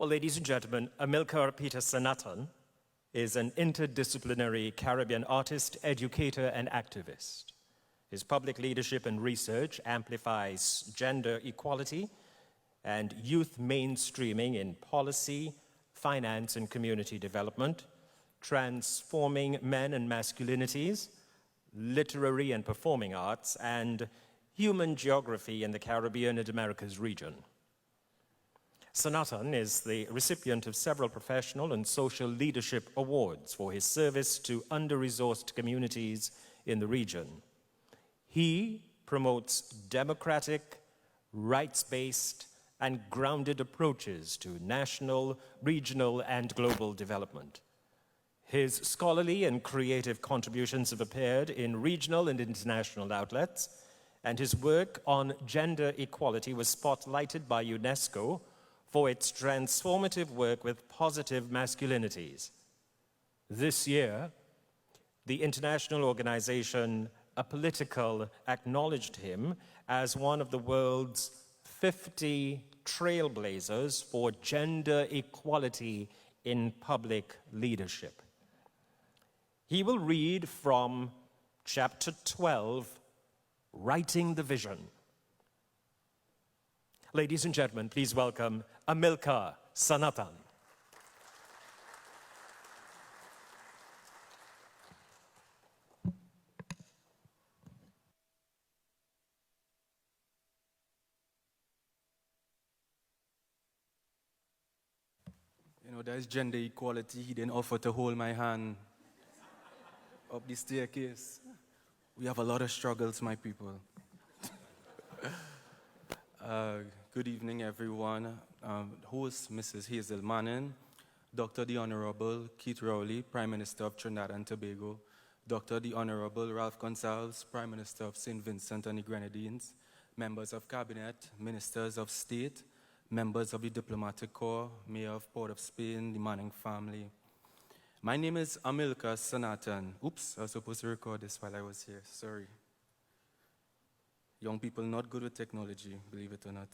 Well, ladies and gentlemen, Amilcar Peter Sanatan is an interdisciplinary Caribbean artist, educator, and activist. His public leadership and research amplifies gender equality and youth mainstreaming in policy, finance, and community development, transforming men and masculinities, literary and performing arts, and human geography in the Caribbean and Americas region. Sanatan is the recipient of several professional and social leadership awards for his service to under-resourced communities in the region. He promotes democratic, rights-based, and grounded approaches to national, regional, and global development. His scholarly and creative contributions have appeared in regional and international outlets, and his work on gender equality was spotlighted by UNESCO for its transformative work with positive masculinities. This year, the international organization Apolitical acknowledged him as one of the world's 50 trailblazers for gender equality in public leadership. He will read from chapter 12, Writing the Vision. Ladies and gentlemen, please welcome Amilcar Sanatan. You know, there's gender equality. He didn't offer to hold my hand up the staircase. We have a lot of struggles, my people. Good evening, everyone. Host, Mrs. Hazel Manning, Dr. the Honorable Keith Rowley, Prime Minister of Trinidad and Tobago, Dr. the Honorable Ralph Gonsalves, Prime Minister of St. Vincent and the Grenadines, members of Cabinet, Ministers of State, members of the Diplomatic Corps, Mayor of Port of Spain, the Manning family. My name is Amilcar Sanatan. Oops, I was supposed to record this while I was here, sorry. Young people not good with technology, believe it or not.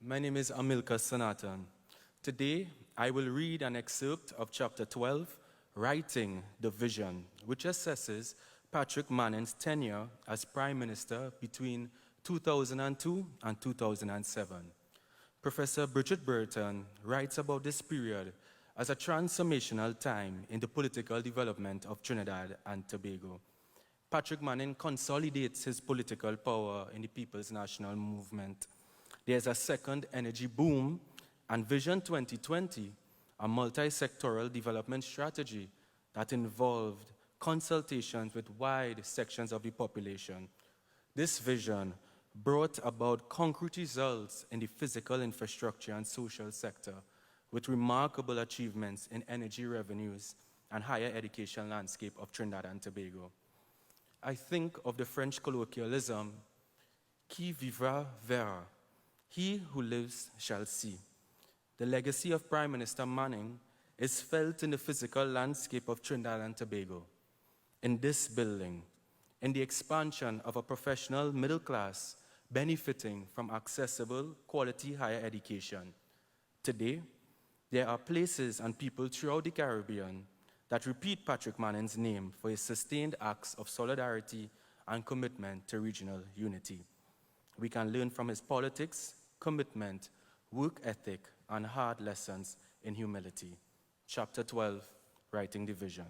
My name is Amilcar Sanatan. Today, I will read an excerpt of chapter 12, Writing the Vision, which assesses Patrick Manning's tenure as Prime Minister between 2002 and 2007. Professor Bridget Brereton writes about this period as a transformational time in the political development of Trinidad and Tobago. Patrick Manning consolidates his political power in the People's National Movement. There's a second energy boom, and Vision 2020, a multi-sectoral development strategy that involved consultations with wide sections of the population. This vision brought about concrete results in the physical infrastructure and social sector, with remarkable achievements in energy revenues and higher education landscape of Trinidad and Tobago. I think of the French colloquialism, qui vivra verra, he who lives shall see. The legacy of Prime Minister Manning is felt in the physical landscape of Trinidad and Tobago, in this building, in the expansion of a professional middle class benefiting from accessible, quality higher education. Today, there are places and people throughout the Caribbean that repeat Patrick Manning's name for his sustained acts of solidarity and commitment to regional unity. We can learn from his politics, commitment, work ethic, and hard lessons in humility. Chapter 12, Writing the Vision.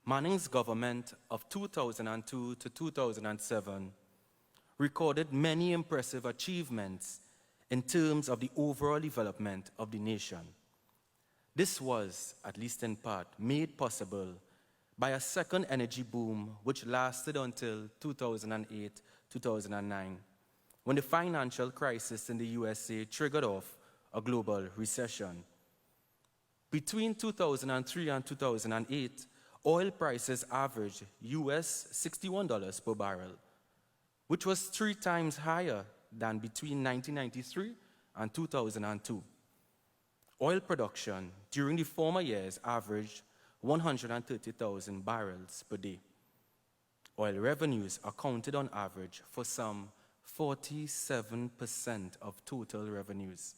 Manning's government of 2002 to 2007 recorded many impressive achievements in terms of the overall development of the nation. This was, at least in part, made possible by a second energy boom which lasted until 2008-2009, when the financial crisis in the USA triggered off a global recession. Between 2003 and 2008, oil prices averaged US $61 per barrel, which was 3 times higher than between 1993 and 2002. Oil production during the former years averaged 130,000 barrels per day. Oil revenues accounted on average for some 47% of total revenues,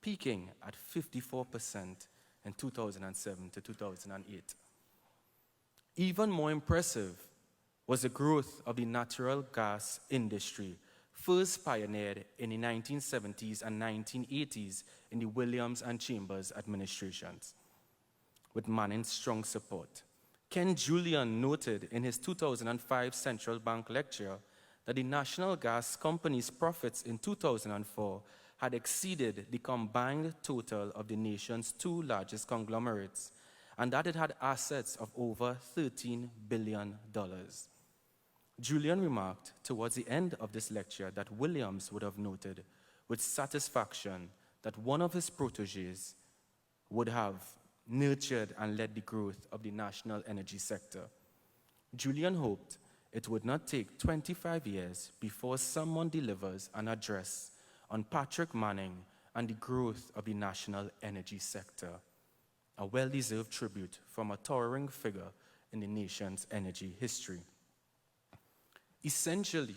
peaking at 54% in 2007 to 2008. Even more impressive was the growth of the natural gas industry, first pioneered in the 1970s and 1980s in the Williams and Chambers administrations. With Manning's strong support, Ken Julian noted in his 2005 Central Bank lecture that the National Gas Company's profits in 2004 had exceeded the combined total of the nation's two largest conglomerates, and that it had assets of over $13 billion. Julian remarked towards the end of this lecture that Williams would have noted with satisfaction that one of his protégés would have nurtured and led the growth of the national energy sector. Julian hoped it would not take 25 years before someone delivers an address on Patrick Manning and the growth of the national energy sector, a well-deserved tribute from a towering figure in the nation's energy history. Essentially,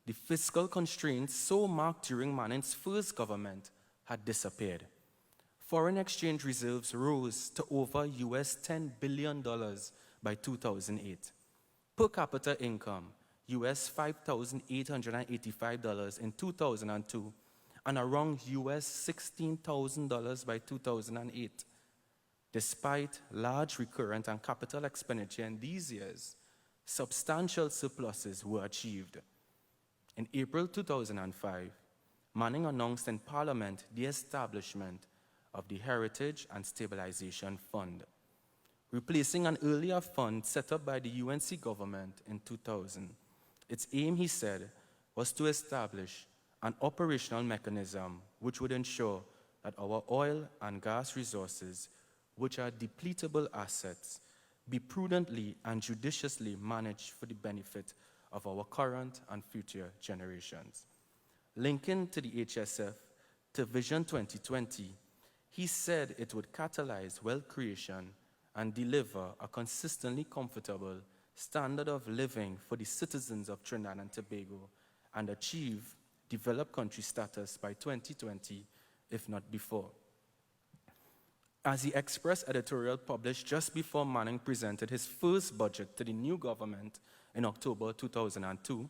the fiscal constraints so marked during Manning's first government had disappeared. Foreign exchange reserves rose to over US $10 billion by 2008. Per capita income, US $5,885 in 2002, and around US $16,000 by 2008. Despite large recurrent and capital expenditure in these years, substantial surpluses were achieved. In April 2005, Manning announced in Parliament the establishment of the Heritage and Stabilization Fund, replacing an earlier fund set up by the UNC government in 2000. Its aim, he said, was to establish an operational mechanism which would ensure that our oil and gas resources, which are depletable assets, be prudently and judiciously managed for the benefit of our current and future generations. Linking to the HSF to Vision 2020, he said it would catalyze wealth creation and deliver a consistently comfortable standard of living for the citizens of Trinidad and Tobago and achieve developed country status by 2020, if not before. As the Express editorial published just before Manning presented his first budget to the new government in October 2002,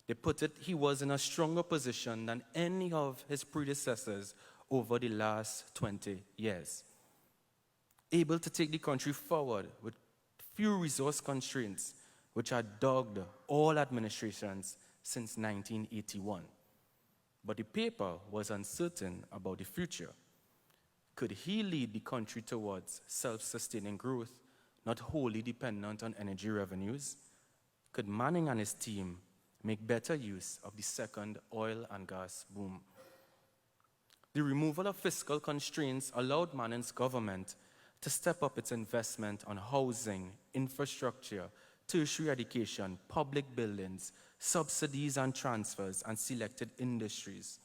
they put it he was in a stronger position than any of his predecessors over the last 20 years, able to take the country forward with few resource constraints which had dogged all administrations since 1981. But the paper was uncertain about the future. Could he lead the country towards self-sustaining growth, not wholly dependent on energy revenues? Could Manning and his team make better use of the second oil and gas boom? The removal of fiscal constraints allowed Manning's government to step up its investment on housing, infrastructure, tertiary education, public buildings, subsidies and transfers, and selected industries.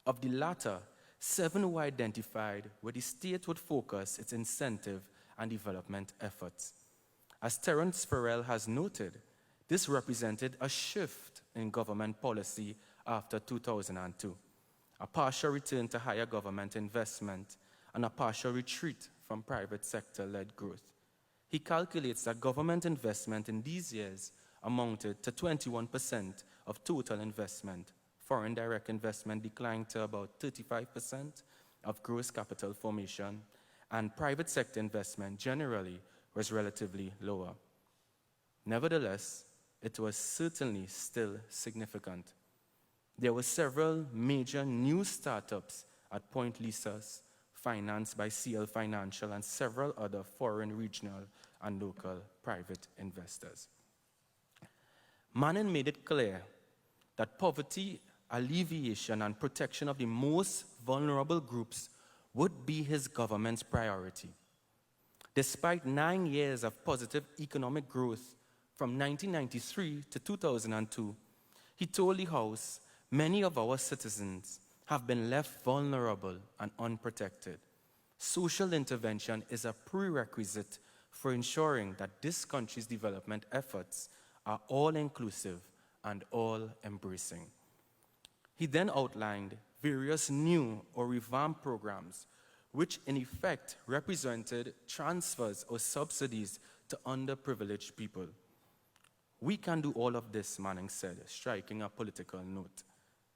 Of the latter, 7 were identified where the state would focus its incentive and development efforts. As Terence Farrell has noted, this represented a shift in government policy after 2002, a partial return to higher government investment, and a partial retreat from private sector-led growth. He calculates that government investment in these years amounted to 21% of total investment. Foreign direct investment declined to about 35% of gross capital formation, and private sector investment generally was relatively lower. Nevertheless, it was certainly still significant. There were several major new startups at Point Lisas, financed by CL Financial and several other foreign, regional, and local private investors. Manning made it clear that poverty alleviation and protection of the most vulnerable groups would be his government's priority. Despite 9 years of positive economic growth from 1993 to 2002, he told the House, many of our citizens have been left vulnerable and unprotected. Social intervention is a prerequisite for ensuring that this country's development efforts are all-inclusive and all-embracing. He then outlined various new or revamped programs, which in effect represented transfers or subsidies to underprivileged people. We can do all of this, Manning said, striking a political note,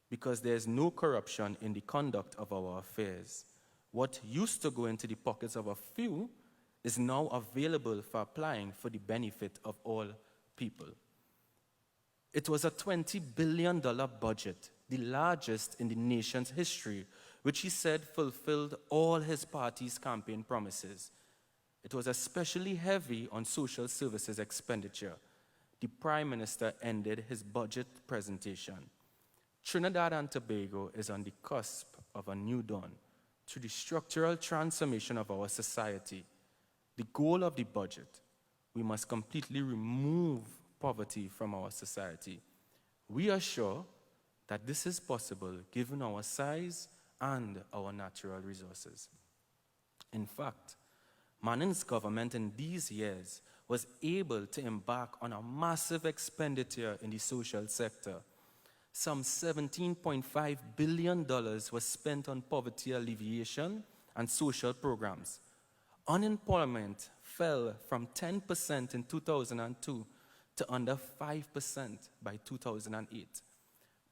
because there is no corruption in the conduct of our affairs. What used to go into the pockets of a few is now available for applying for the benefit of all people. It was a $20 billion budget, the largest in the nation's history, which he said fulfilled all his party's campaign promises. It was especially heavy on social services expenditure. The Prime Minister ended his budget presentation. Trinidad and Tobago is on the cusp of a new dawn through the structural transformation of our society. The goal of the budget, we must completely remove poverty from our society. We are sure that this is possible given our size and our natural resources. In fact, Manning's government in these years was able to embark on a massive expenditure in the social sector. Some $17.5 billion was spent on poverty alleviation and social programs. Unemployment fell from 10% in 2002 to under 5% by 2008.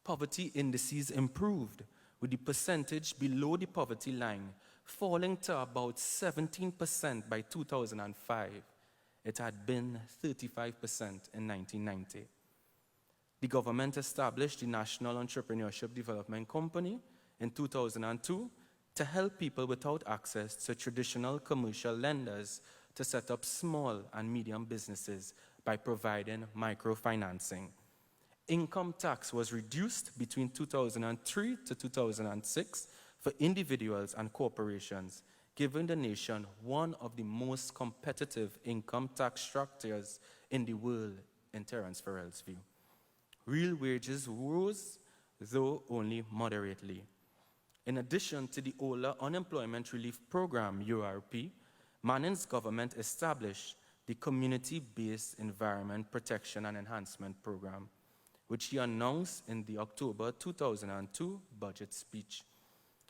Poverty indices improved, with the percentage below the poverty line falling to about 17% by 2005. It had been 35% in 1990. The government established the National Entrepreneurship Development Company in 2002 to help people without access to traditional commercial lenders to set up small and medium businesses by providing microfinancing. Income tax was reduced between 2003 to 2006 for individuals and corporations, giving the nation one of the most competitive income tax structures in the world, in Terence Farrell's view. Real wages rose, though only moderately. In addition to the OLA Unemployment Relief Program, URP, Manning's government established the Community-Based Environment Protection and Enhancement Program, which he announced in the October 2002 budget speech.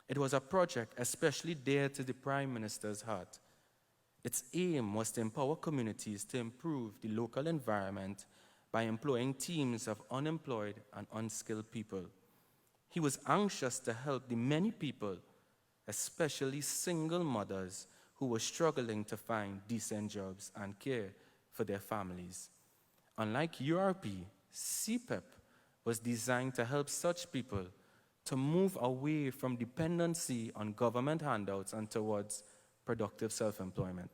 It was a project especially dear to the Prime Minister's heart. Its aim was to empower communities to improve the local environment by employing teams of unemployed and unskilled people. He was anxious to help the many people, especially single mothers, who were struggling to find decent jobs and care for their families. Unlike URP, CPEP was designed to help such people to move away from dependency on government handouts and towards productive self-employment.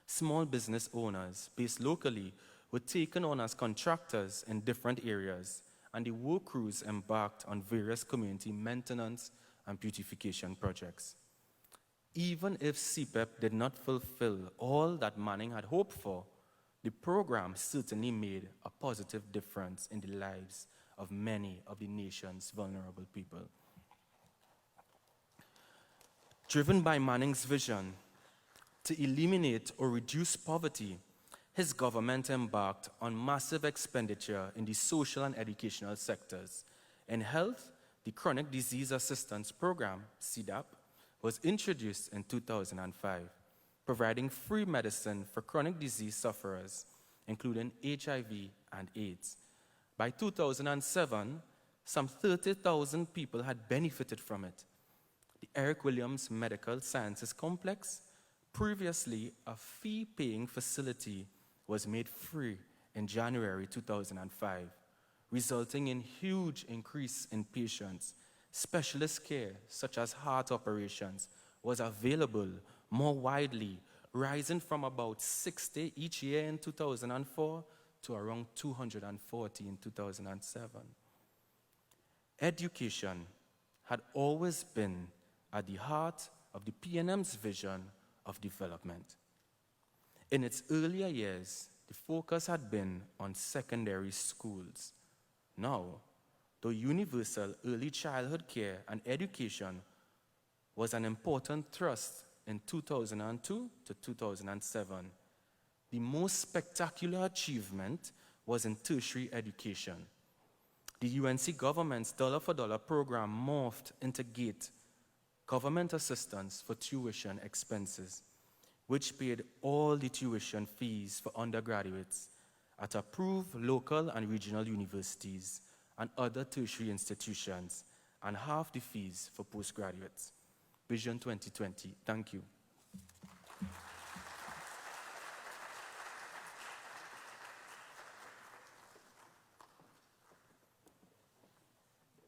Small business owners based locally were taken on as contractors in different areas, and the work crews embarked on various community maintenance and beautification projects. Even if CPEP did not fulfill all that Manning had hoped for, the program certainly made a positive difference in the lives of many of the nation's vulnerable people. Driven by Manning's vision to eliminate or reduce poverty, his government embarked on massive expenditure in the social and educational sectors. In health, the Chronic Disease Assistance Program, CDAP, was introduced in 2005, providing free medicine for chronic disease sufferers, including HIV and AIDS. By 2007, some 30,000 people had benefited from it. The Eric Williams Medical Sciences Complex, previously a fee-paying facility, was made free in January 2005, resulting in huge increase in patients. Specialist care, such as heart operations, was available more widely, rising from about 60 each year in 2004 to around 240 in 2007. Education had always been at the heart of the PNM's vision of development. In its earlier years, the focus had been on secondary schools. Now, though universal early childhood care and education was an important thrust in 2002 to 2007, the most spectacular achievement was in tertiary education. The UNC government's dollar-for-dollar program morphed into GATE, government assistance for tuition expenses, which paid all the tuition fees for undergraduates at approved local and regional universities and other tertiary institutions, and half the fees for postgraduates. Vision 2020. Thank you.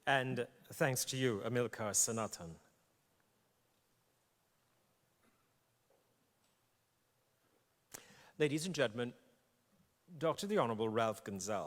And thanks to you, Amilcar Sanatan. Ladies and gentlemen, Dr. the Honorable Ralph Gonzalez